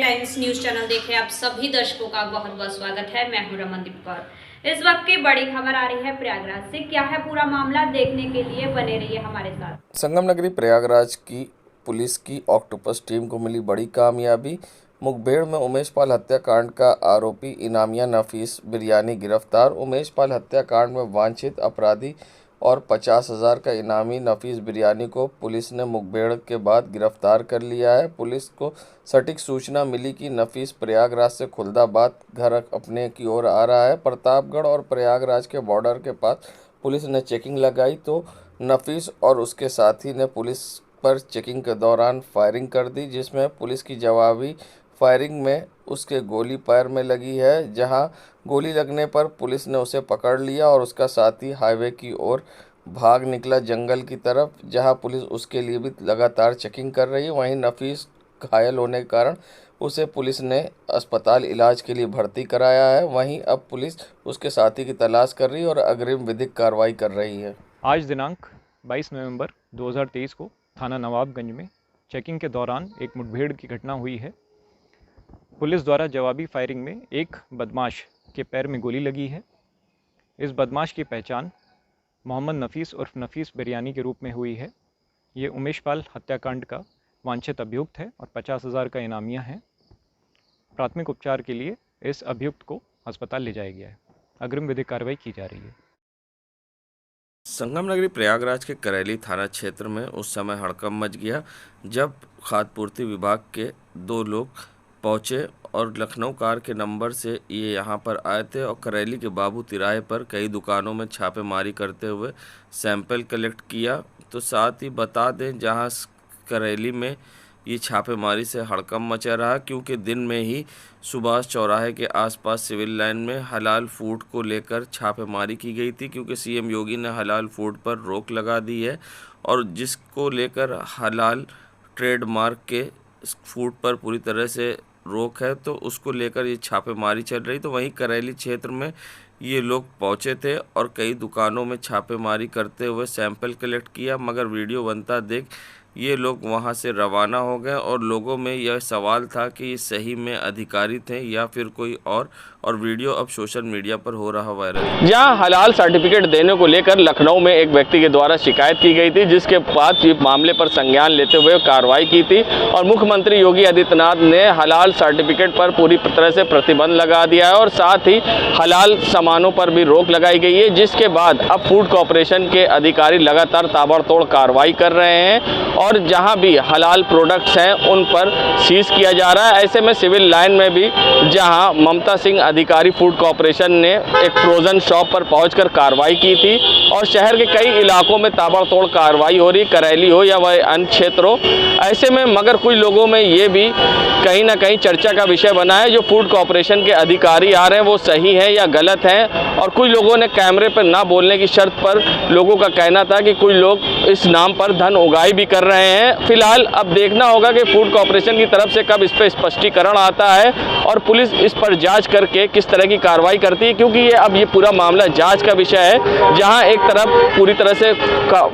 Times news channel देखे आप सभी दर्शकों का बहुत बहुत स्वागत है। मैं हूं रमनदीप कौर। इस वक्त की बड़ी खबर आ रही है प्रयागराज से। क्या है पूरा मामला, देखने के लिए बने रहिए हमारे साथ। संगम नगरी प्रयागराज की पुलिस की ऑक्टोपस टीम को मिली बड़ी कामयाबी। मुखबिर में उमेश पाल हत्याकांड का आरोपी इनामिया नफीस बिरयानी गिरफ्तार। उमेश पाल हत्याकांड में वांछित अपराधी और 50,000 का इनामी नफीस बिरयानी को पुलिस ने मुखबिर के बाद गिरफ्तार कर लिया है। पुलिस को सटीक सूचना मिली कि नफीस प्रयागराज से खुलदाबाद घर अपने की ओर आ रहा है। प्रतापगढ़ और प्रयागराज के बॉर्डर के पास पुलिस ने चेकिंग लगाई तो नफीस और उसके साथी ने पुलिस पर चेकिंग के दौरान फायरिंग कर दी, जिसमें पुलिस की जवाबी फायरिंग में उसके गोली पैर में लगी है। जहां गोली लगने पर पुलिस ने उसे पकड़ लिया और उसका साथी हाईवे की ओर भाग निकला जंगल की तरफ, जहां पुलिस उसके लिए भी लगातार चेकिंग कर रही है। वहीं नफीस घायल होने के कारण उसे पुलिस ने अस्पताल इलाज के लिए भर्ती कराया है। वहीं अब पुलिस उसके साथी की तलाश कर रही है और अग्रिम विधिक कार्रवाई कर रही है। आज दिनांक 22 नवंबर 2023 को थाना नवाबगंज में चेकिंग के दौरान एक मुठभेड़ की घटना हुई है। पुलिस द्वारा जवाबी फायरिंग में एक बदमाश के पैर में गोली लगी है। इस बदमाश की पहचान मोहम्मद नफीस उर्फ नफीस बिरयानी के रूप में हुई है। ये उमेश पाल हत्याकांड का वांछित अभियुक्त है और 50,000 का इनामिया है। प्राथमिक उपचार के लिए इस अभियुक्त को अस्पताल ले जाया गया है। अग्रिम विधिक कार्रवाई की जा रही है। संगम नगरी प्रयागराज के करैली थाना क्षेत्र में उस समय हड़कंप मच गया जब खाद्य पूर्ति विभाग के 2 लोग पहुंचे और लखनऊ कार के नंबर से ये यहां पर आए थे और करैली के बाबू तिराहे पर कई दुकानों में छापेमारी करते हुए सैंपल कलेक्ट किया। तो साथ ही बता दें, जहां करैली में ये छापेमारी से हड़कंप मचा रहा, क्योंकि दिन में ही सुभाष चौराहे के आसपास सिविल लाइन में हलाल फूड को लेकर छापेमारी की गई थी, क्योंकि सीएम योगी ने हलाल फूड पर रोक लगा दी है और जिसको लेकर हलाल ट्रेडमार्क के फूड पर पूरी तरह से रोक है, तो उसको लेकर ये छापेमारी चल रही। तो वहीं करैली क्षेत्र में ये लोग पहुंचे थे और कई दुकानों में छापेमारी करते हुए सैंपल कलेक्ट किया, मगर वीडियो बनता देख ये लोग वहां से रवाना हो गए और लोगों में यह सवाल था कि ये सही में अधिकारी थे या फिर कोई और वीडियो अब सोशल मीडिया पर हो रहा वायरल। जहां हलाल सर्टिफिकेट देने को लेकर लखनऊ में एक व्यक्ति के द्वारा शिकायत की गई थी, जिसके बाद ये मामले पर संज्ञान लेते हुए कार्रवाई की थी और मुख्यमंत्री योगी आदित्यनाथ ने हलाल सर्टिफिकेट पर पूरी तरह से प्रतिबंध लगा दिया है और साथ ही हलाल सामानों पर भी रोक लगाई गई है, जिसके बाद अब फूड कॉर्पोरेशन के अधिकारी लगातार ताबड़तोड़ कार्रवाई कर रहे हैं और जहां भी हलाल प्रोडक्ट्स हैं उन पर सीज किया जा रहा है। ऐसे में सिविल लाइन में भी जहां ममता सिंह अधिकारी फूड कॉर्पोरेशन ने एक फ्रोजन शॉप पर पहुंचकर कार्रवाई की थी और शहर के कई इलाकों में ताबड़तोड़ कार्रवाई हो रही, करैली हो या वह अन्य क्षेत्र हो। ऐसे में मगर कुछ लोगों में ये भी कहीं ना कहीं चर्चा का विषय बना है, जो फूड कॉर्पोरेशन के अधिकारी आ रहे हैं वो सही है या गलत हैं, और कुछ लोगों ने कैमरे पर ना बोलने की शर्त पर लोगों का कहना था कि कुछ लोग इस नाम पर धन उगाही भी कर रहे हैं। फिलहाल अब देखना होगा कि फूड कॉर्पोरेशन की तरफ से कब इस पर स्पष्टीकरण आता है और पुलिस इस पर जांच करके किस तरह की कार्रवाई करती है, क्योंकि ये पूरा मामला जांच का विषय है। जहां एक तरफ पूरी तरह से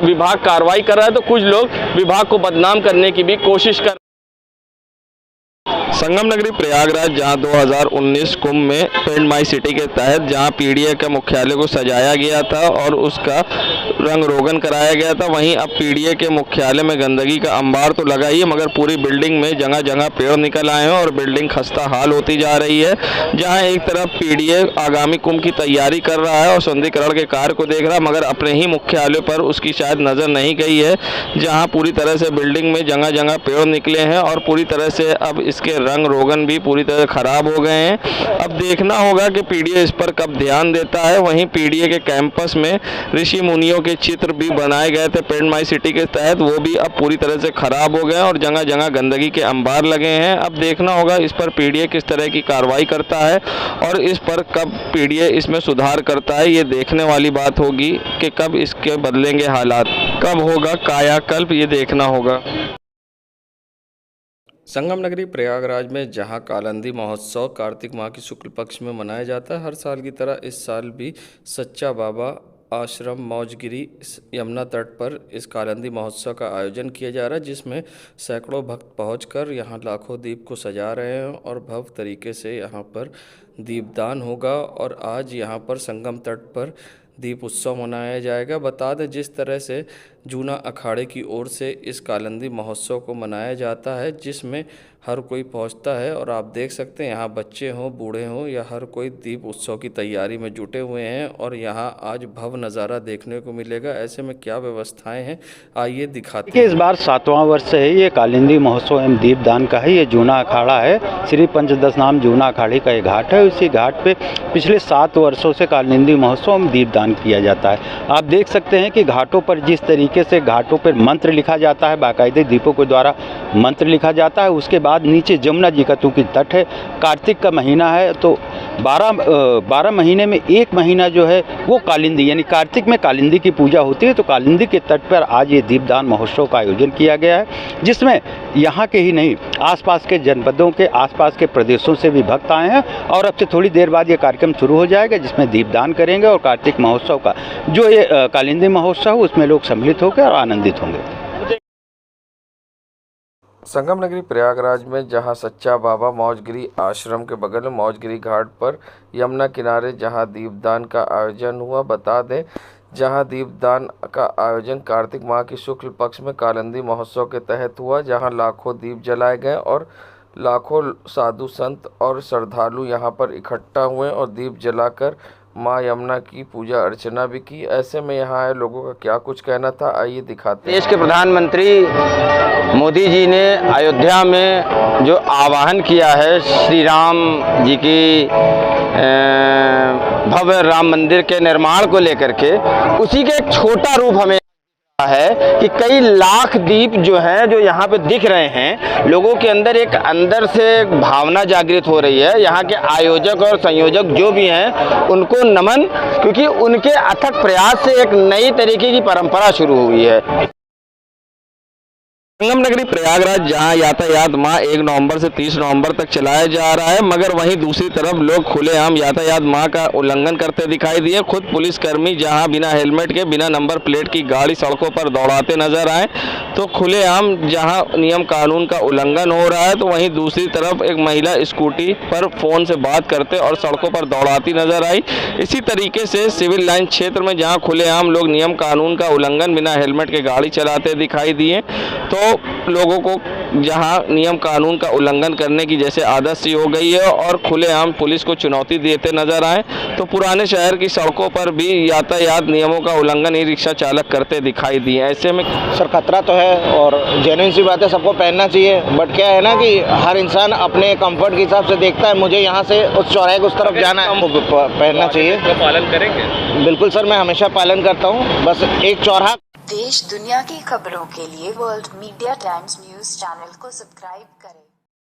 विभाग कार्रवाई कर रहा है तो कुछ लोग विभाग को बदनाम करने की भी कोशिश कर। संगम नगरी प्रयागराज जहां 2019 कुंभ में पेंट माई सिटी के तहत जहां पीडीए के मुख्यालय को सजाया गया था और उसका रंग रोगन कराया गया था, वहीं अब पीडीए के मुख्यालय में गंदगी का अंबार तो लगा ही है, मगर पूरी बिल्डिंग में जगह जगह पेड़ निकल आए हैं और बिल्डिंग खस्ता हाल होती जा रही है। जहां एक तरफ पीडीए आगामी कुंभ की तैयारी कर रहा है और सौंदर्यीकरण के कार्य को देख रहा है, मगर अपने ही मुख्यालय पर उसकी शायद नज़र नहीं गई है, जहाँ पूरी तरह से बिल्डिंग में जगह जगह पेड़ निकले हैं और पूरी तरह से अब इसके रंग रोगन भी पूरी तरह खराब हो गए हैं। अब देखना होगा कि पीडीए इस पर कब ध्यान देता है। वहीं पीडीए के कैंपस में ऋषि मुनियों के चित्र भी बनाए गए थे पेंट माई सिटी के तहत, वो भी अब पूरी तरह से खराब हो गए और जगह जगह गंदगी के अंबार लगे हैं। अब देखना होगा इस पर पीडीए किस तरह की कार्रवाई करता है और इस पर कब पीडीए इसमें सुधार करता है। ये देखने वाली बात होगी कि कब इसके बदलेंगे हालात, कब होगा कायाकल्प, ये देखना होगा। संगम नगरी प्रयागराज में जहां कालंदी महोत्सव कार्तिक माह की शुक्ल पक्ष में मनाया जाता है, हर साल की तरह इस साल भी सच्चा बाबा आश्रम मौजगिरी यमुना तट पर इस कालिंदी महोत्सव का आयोजन किया जा रहा है, जिसमें सैकड़ों भक्त पहुंचकर यहां लाखों दीप को सजा रहे हैं और भव्य तरीके से यहां पर दीपदान होगा। और आज यहां पर संगम तट पर दीप उत्सव मनाया जाएगा। बता दें, जिस तरह से जूना अखाड़े की ओर से इस कालिंदी महोत्सव को मनाया जाता है, जिसमें हर कोई पहुंचता है और आप देख सकते हैं यहाँ बच्चे हों बूढ़े हों या हर कोई दीप उत्सव की तैयारी में जुटे हुए हैं और यहाँ आज भव्य नज़ारा देखने को मिलेगा। ऐसे में क्या व्यवस्थाएं हैं, आइए दिखाते हैं। इस बार 7वां वर्ष है ये कालिंदी महोत्सव एवं दीपदान का है। ये जूना अखाड़ा है, श्री पंचदश नाम जूना अखाड़े का एक घाट है। उसी घाट पे पिछले 7 वर्षों से कालिंदी महोत्सव एवं दीपदान किया जाता है। आप देख सकते हैं कि घाटों पर जिस तरीके से घाटों पर मंत्र लिखा जाता है, बाकायदे दीपों के द्वारा मंत्र लिखा जाता है। उसके बाद नीचे जमुना जी का चूँकि तट है, कार्तिक का महीना है, तो 12 महीने में एक महीना जो है वो कालिंदी यानी कार्तिक में कालिंदी की पूजा होती है। तो कालिंदी के तट पर आज ये दीपदान महोत्सव का आयोजन किया गया है, जिसमें यहाँ के ही नहीं आसपास के जनपदों के आसपास के प्रदेशों से भी भक्त आए हैं। और अब से थोड़ी देर बाद ये कार्यक्रम शुरू हो जाएगा, जिसमें दीपदान करेंगे और कार्तिक महोत्सव का जो ये कालिंदी महोत्सव उसमें लोग सम्मिलित होकर और आनंदित होंगे। संगम नगरी प्रयागराज में जहां सच्चा बाबा मौजगिरी आश्रम के बगल में मौजगिरी घाट पर यमुना किनारे जहां दीपदान का आयोजन हुआ। बता दें, जहां दीपदान का आयोजन कार्तिक माह की शुक्ल पक्ष में कालिंदी महोत्सव के तहत हुआ, जहां लाखों दीप जलाए गए और लाखों साधु संत और श्रद्धालु यहां पर इकट्ठा हुए और दीप जलाकर माँ यमुना की पूजा अर्चना भी की। ऐसे में यहाँ आए लोगों का क्या कुछ कहना था, आइए दिखाते हैं। देश के प्रधानमंत्री मोदी जी ने अयोध्या में जो आह्वान किया है श्री राम जी की भव्य राम मंदिर के निर्माण को लेकर के, उसी का एक छोटा रूप हमें है कि कई लाख दीप जो हैं जो यहाँ पे दिख रहे हैं, लोगों के अंदर अंदर से भावना जागृत हो रही है। यहाँ के आयोजक और संयोजक जो भी हैं उनको नमन, क्योंकि उनके अथक प्रयास से एक नई तरीके की परंपरा शुरू हुई है। संगम नगरी प्रयागराज जहां यातायात माह 1 नवंबर से 30 नवंबर तक चलाया जा रहा है, मगर वहीं दूसरी तरफ लोग खुलेआम यातायात माह का उल्लंघन करते दिखाई दिए। खुद पुलिसकर्मी जहां बिना हेलमेट के बिना नंबर प्लेट की गाड़ी सड़कों पर दौड़ाते नजर आए, तो खुलेआम जहां नियम कानून का उल्लंघन हो रहा है, तो वहीं दूसरी तरफ एक महिला स्कूटी पर फोन से बात करते और सड़कों पर दौड़ाती नजर आई। इसी तरीके से सिविल लाइन क्षेत्र में जहाँ खुलेआम लोग नियम कानून का उल्लंघन बिना हेलमेट के गाड़ी चलाते दिखाई दिए, तो लोगों को जहां नियम कानून का उल्लंघन करने की जैसे आदत सी हो गई है और खुलेआम पुलिस को चुनौती देते नजर आए, तो पुराने शहर की सड़कों पर भी यातायात नियमों का उल्लंघन ही रिक्शा चालक करते दिखाई दिए। ऐसे में सर खतरा तो है और जेन्युइन सी बात है, सबको पहनना चाहिए, बट क्या है ना कि हर इंसान अपने कंफर्ट के हिसाब से देखता है। मुझे यहाँ से उस चौराहे के उस तरफ जाना है, पहनना चाहिए। पालन करेंगे? बिल्कुल सर, मैं हमेशा पालन करता हूँ। बस एक चौराहा। देश दुनिया की खबरों के लिए world media times news channel को सब्सक्राइब करें।